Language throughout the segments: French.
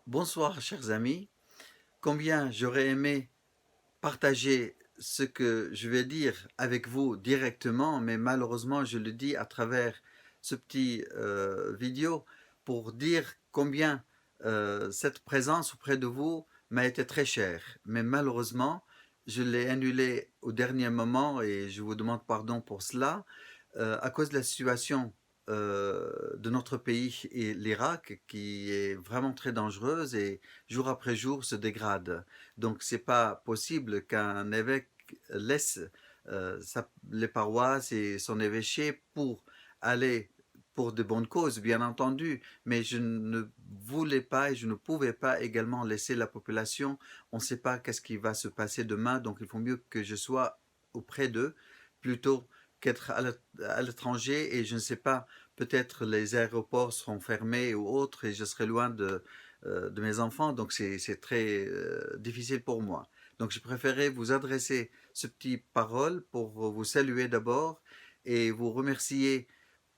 Bonsoir, chers amis. Combien j'aurais aimé partager ce que je vais dire avec vous directement, mais malheureusement, je le dis à travers ce petit vidéo pour dire combien cette présence auprès de vous m'a été très chère. Mais malheureusement, je l'ai annulée au dernier moment et je vous demande pardon pour cela à cause de la situation de notre pays et l'Irak qui est vraiment très dangereuse et jour après jour se dégrade. Donc c'est pas possible qu'un évêque laisse les paroisses et son évêché pour aller pour de bonnes causes, bien entendu, mais je ne voulais pas et je ne pouvais pas également laisser la population. On ne sait pas qu'est-ce qui va se passer demain, donc il faut mieux que je sois auprès d'eux plutôt qu'être à l'étranger et je ne sais pas, peut-être les aéroports seront fermés ou autres et je serai loin de mes enfants, donc c'est très difficile pour moi. Donc je préférais vous adresser ce petit parole pour vous saluer d'abord et vous remercier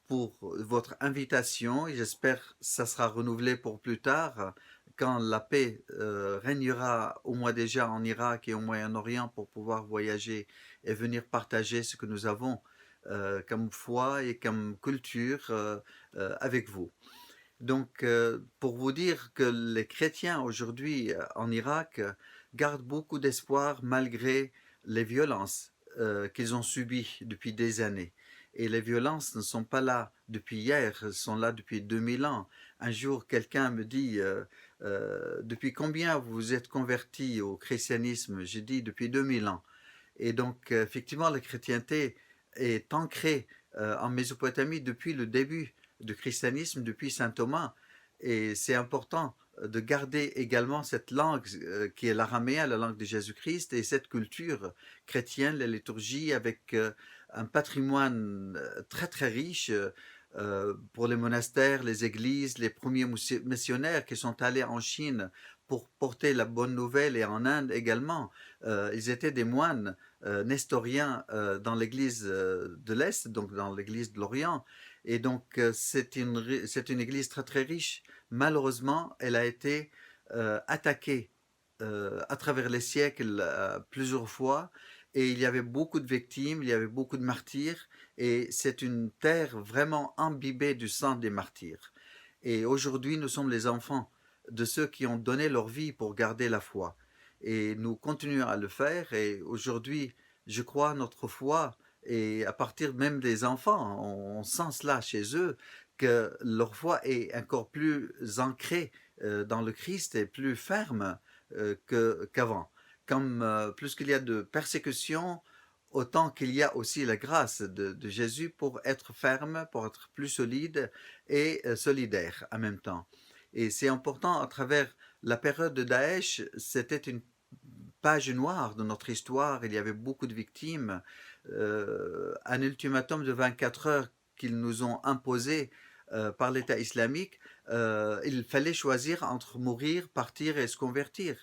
pour votre invitation et j'espère que ça sera renouvelé pour plus tard quand la paix régnera au moins déjà en Irak et au Moyen-Orient pour pouvoir voyager et venir partager ce que nous avons comme foi et comme culture avec vous. Donc, pour vous dire que les chrétiens aujourd'hui en Irak gardent beaucoup d'espoir malgré les violences qu'ils ont subies depuis des années. Et les violences ne sont pas là depuis hier, elles sont là depuis 2000 ans. Un jour, quelqu'un me dit depuis combien vous vous êtes converti au christianisme? J'ai dit depuis 2000 ans. Et donc, effectivement, la chrétienté est ancrée en Mésopotamie depuis le début du christianisme, depuis saint Thomas. Et c'est important de garder également cette langue qui est l'araméen, la langue de Jésus-Christ, et cette culture chrétienne, la liturgie, avec un patrimoine très très riche pour les monastères, les églises, les premiers missionnaires qui sont allés en Chine pour porter la bonne nouvelle et en Inde également. Ils étaient des moines nestoriens dans l'église de l'Est, donc dans l'église de l'Orient. Et donc c'est une église très très riche. Malheureusement, elle a été attaquée à travers les siècles plusieurs fois. Et il y avait beaucoup de victimes, il y avait beaucoup de martyrs. Et c'est une terre vraiment imbibée du sang des martyrs. Et aujourd'hui, nous sommes les enfants de ceux qui ont donné leur vie pour garder la foi. Et nous continuons à le faire. Et aujourd'hui, je crois notre foi, et à partir même des enfants, on sent cela chez eux, que leur foi est encore plus ancrée dans le Christ et plus ferme qu'avant. Comme plus qu'il y a de persécutions, autant qu'il y a aussi la grâce de Jésus pour être ferme, pour être plus solide et solidaire en même temps. Et c'est important à travers la période de Daesh, c'était une page noire de notre histoire, il y avait beaucoup de victimes, un ultimatum de 24 heures qu'ils nous ont imposé par l'État islamique, il fallait choisir entre mourir, partir et se convertir.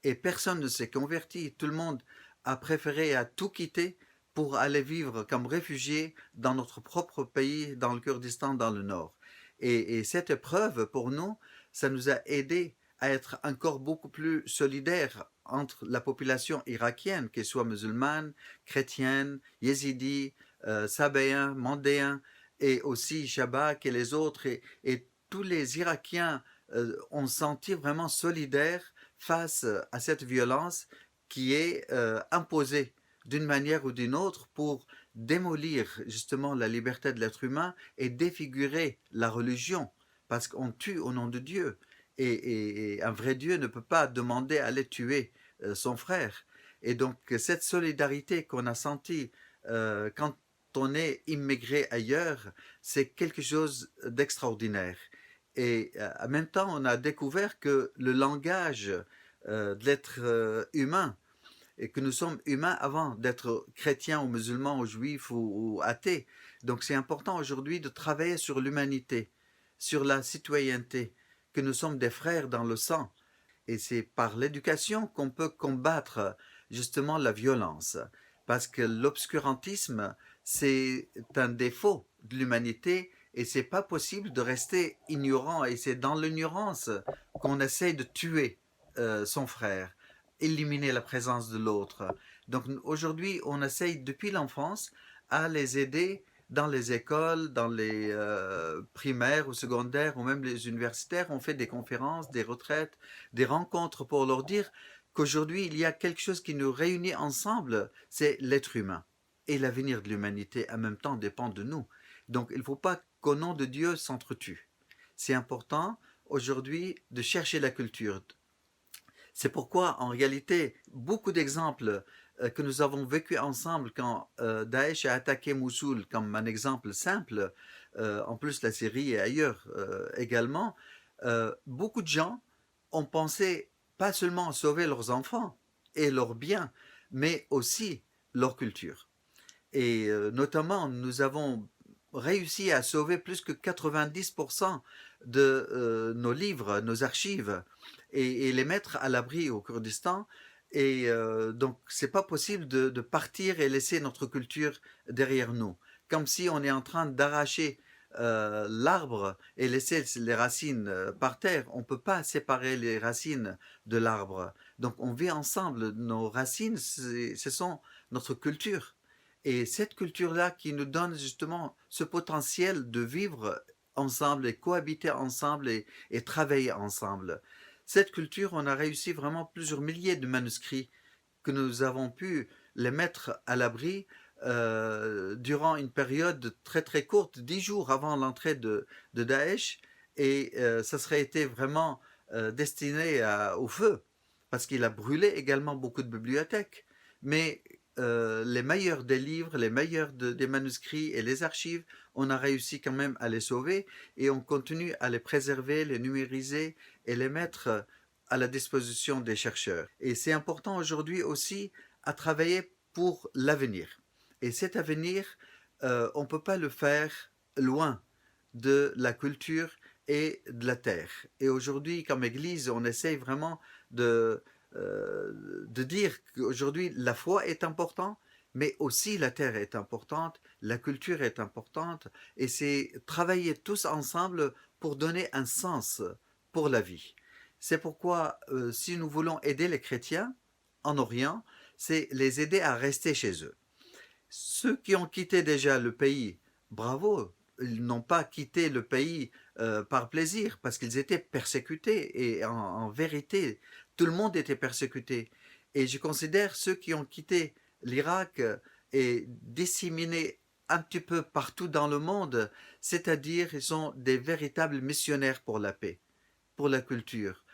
Et personne ne s'est converti, tout le monde a préféré à tout quitter pour aller vivre comme réfugié dans notre propre pays, dans le Kurdistan, dans le nord. Et cette épreuve, pour nous, ça nous a aidés à être encore beaucoup plus solidaires entre la population irakienne, qu'elle soit musulmane, chrétienne, yézidi, sabéen, mandéen, et aussi Shabak et les autres. Et tous les Irakiens ont senti vraiment solidaires face à cette violence qui est imposée d'une manière ou d'une autre pour démolir justement la liberté de l'être humain et défigurer la religion, parce qu'on tue au nom de Dieu. Et un vrai Dieu ne peut pas demander à aller tuer son frère. Et donc cette solidarité qu'on a sentie quand on est immigré ailleurs, c'est quelque chose d'extraordinaire. Et en même temps, on a découvert que le langage de l'être humain, et que nous sommes humains avant d'être chrétiens ou musulmans ou juifs ou athées. Donc c'est important aujourd'hui de travailler sur l'humanité, sur la citoyenneté, que nous sommes des frères dans le sang. Et c'est par l'éducation qu'on peut combattre justement la violence. Parce que l'obscurantisme, c'est un défaut de l'humanité Et c'est pas possible de rester ignorant. Et c'est dans l'ignorance qu'on essaie de tuer son frère, éliminer la présence de l'autre. Donc aujourd'hui, on essaye depuis l'enfance à les aider dans les écoles, dans les primaires ou secondaires ou même les universitaires. On fait des conférences, des retraites, des rencontres pour leur dire qu'aujourd'hui, il y a quelque chose qui nous réunit ensemble, c'est l'être humain. Et l'avenir de l'humanité en même temps dépend de nous. Donc il ne faut pas qu'au nom de Dieu s'entretue. C'est important aujourd'hui de chercher la culture. C'est pourquoi en réalité beaucoup d'exemples que nous avons vécu ensemble quand Daesh a attaqué Mossoul, comme un exemple simple, en plus la Syrie et ailleurs également, beaucoup de gens ont pensé pas seulement sauver leurs enfants et leurs biens, mais aussi leur culture. Et notamment, nous avons réussi à sauver plus que 90% de nos livres, nos archives, et les mettre à l'abri au Kurdistan. Et donc, c'est pas possible de partir et laisser notre culture derrière nous. Comme si on est en train d'arracher l'arbre et laisser les racines par terre. On ne peut pas séparer les racines de l'arbre. Donc, on vit ensemble. Nos racines, ce sont notre culture. Et cette culture-là qui nous donne justement ce potentiel de vivre ensemble et cohabiter ensemble et travailler ensemble. Cette culture, on a réussi vraiment plusieurs milliers de manuscrits que nous avons pu les mettre à l'abri durant une période très très courte, 10 jours avant l'entrée de Daesh, et ça serait été vraiment destiné au feu, parce qu'il a brûlé également beaucoup de bibliothèques. Mais les meilleurs des livres, les meilleurs des manuscrits et les archives, on a réussi quand même à les sauver et on continue à les préserver, les numériser et les mettre à la disposition des chercheurs. Et c'est important aujourd'hui aussi à travailler pour l'avenir. Et cet avenir, on ne peut pas le faire loin de la culture et de la terre. Et aujourd'hui, comme Église, on essaye vraiment de dire qu'aujourd'hui, la foi est importante, mais aussi la terre est importante, la culture est importante, et c'est travailler tous ensemble pour donner un sens pour la vie. C'est pourquoi, si nous voulons aider les chrétiens en Orient, c'est les aider à rester chez eux. Ceux qui ont quitté déjà le pays, bravo, ils n'ont pas quitté le pays par plaisir, parce qu'ils étaient persécutés, et en vérité, tout le monde était persécuté. Et je considère ceux qui ont quitté l'Irak et disséminés un petit peu partout dans le monde, c'est-à-dire ils sont des véritables missionnaires pour la paix, pour la culture,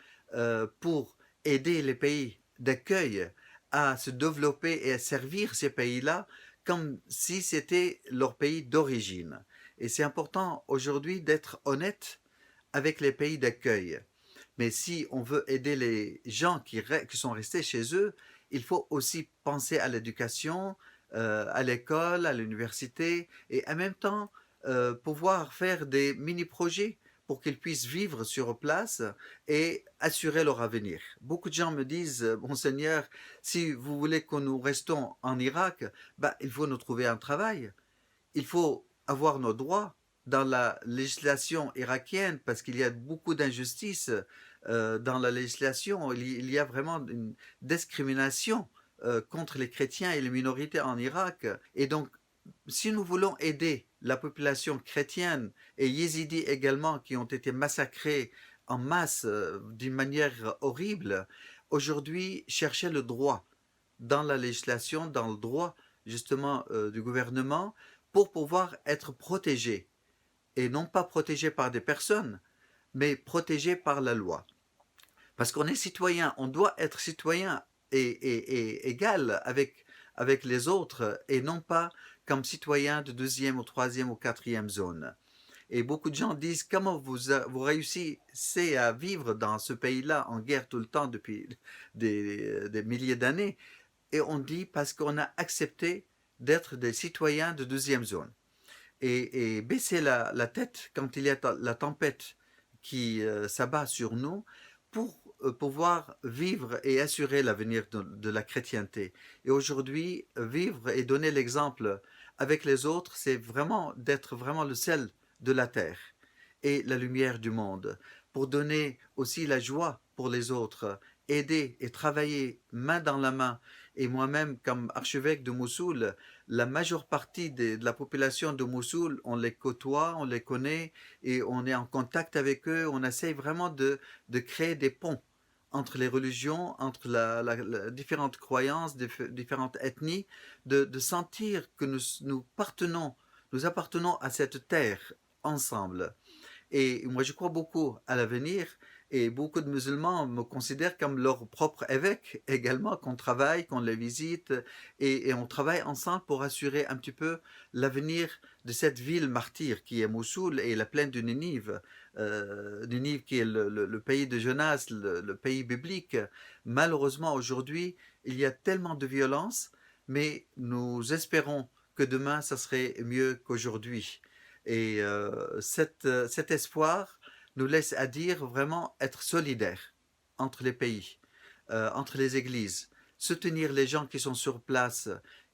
pour aider les pays d'accueil à se développer et à servir ces pays-là comme si c'était leur pays d'origine. Et c'est important aujourd'hui d'être honnête avec les pays d'accueil. Mais si on veut aider les gens qui sont restés chez eux, il faut aussi penser à l'éducation, à l'école, à l'université, et en même temps pouvoir faire des mini-projets pour qu'ils puissent vivre sur place et assurer leur avenir. Beaucoup de gens me disent, Monseigneur, si vous voulez que nous restons en Irak, bah, il faut nous trouver un travail, il faut avoir nos droits dans la législation irakienne parce qu'il y a beaucoup d'injustices dans la législation. Il y a vraiment une discrimination contre les chrétiens et les minorités en Irak. Et donc, si nous voulons aider la population chrétienne et yézidi également qui ont été massacrés en masse d'une manière horrible, aujourd'hui, chercher le droit dans la législation, dans le droit justement du gouvernement pour pouvoir être protégés et non pas protégés par des personnes, mais protégés par la loi. Parce qu'on est citoyen, on doit être citoyen et égal avec les autres et non pas comme citoyen de deuxième ou troisième ou quatrième zone. Et beaucoup de gens disent comment vous réussissez à vivre dans ce pays-là en guerre tout le temps depuis des milliers d'années. Et on dit parce qu'on a accepté d'être des citoyens de deuxième zone. Et baisser la tête quand il y a la tempête qui s'abat sur nous pour pouvoir vivre et assurer l'avenir de la chrétienté. Et aujourd'hui, vivre et donner l'exemple avec les autres, c'est vraiment d'être vraiment le sel de la terre et la lumière du monde, pour donner aussi la joie pour les autres, aider et travailler main dans la main. Et moi-même, comme archevêque de Mossoul, la majeure partie de la population de Mossoul, on les côtoie, on les connaît et on est en contact avec eux. On essaye vraiment de créer des ponts entre les religions, entre différentes croyances, différentes ethnies, de sentir que nous appartenons à cette terre ensemble. Et moi, je crois beaucoup à l'avenir et beaucoup de musulmans me considèrent comme leur propre évêque également, qu'on travaille, qu'on les visite et on travaille ensemble pour assurer un petit peu l'avenir de cette ville martyre qui est Mossoul et la plaine de Ninive. Ninive qui est le pays de Jonas, le pays biblique. Malheureusement, aujourd'hui, il y a tellement de violence, mais nous espérons que demain, ça serait mieux qu'aujourd'hui. Et cet espoir nous laisse à dire vraiment être solidaires entre les pays, entre les églises, soutenir les gens qui sont sur place,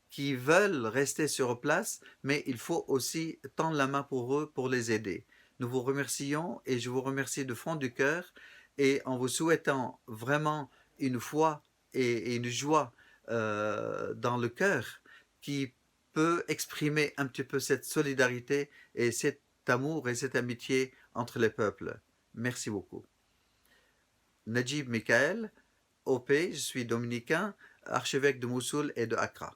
qui veulent rester sur place, mais il faut aussi tendre la main pour eux pour les aider. Nous vous remercions et je vous remercie de fond du cœur et en vous souhaitant vraiment une foi et une joie dans le cœur qui peut exprimer un petit peu cette solidarité et cet amour et cette amitié entre les peuples. Merci beaucoup. Najib Michael, OP, je suis dominicain, archevêque de Mossoul et de Accra.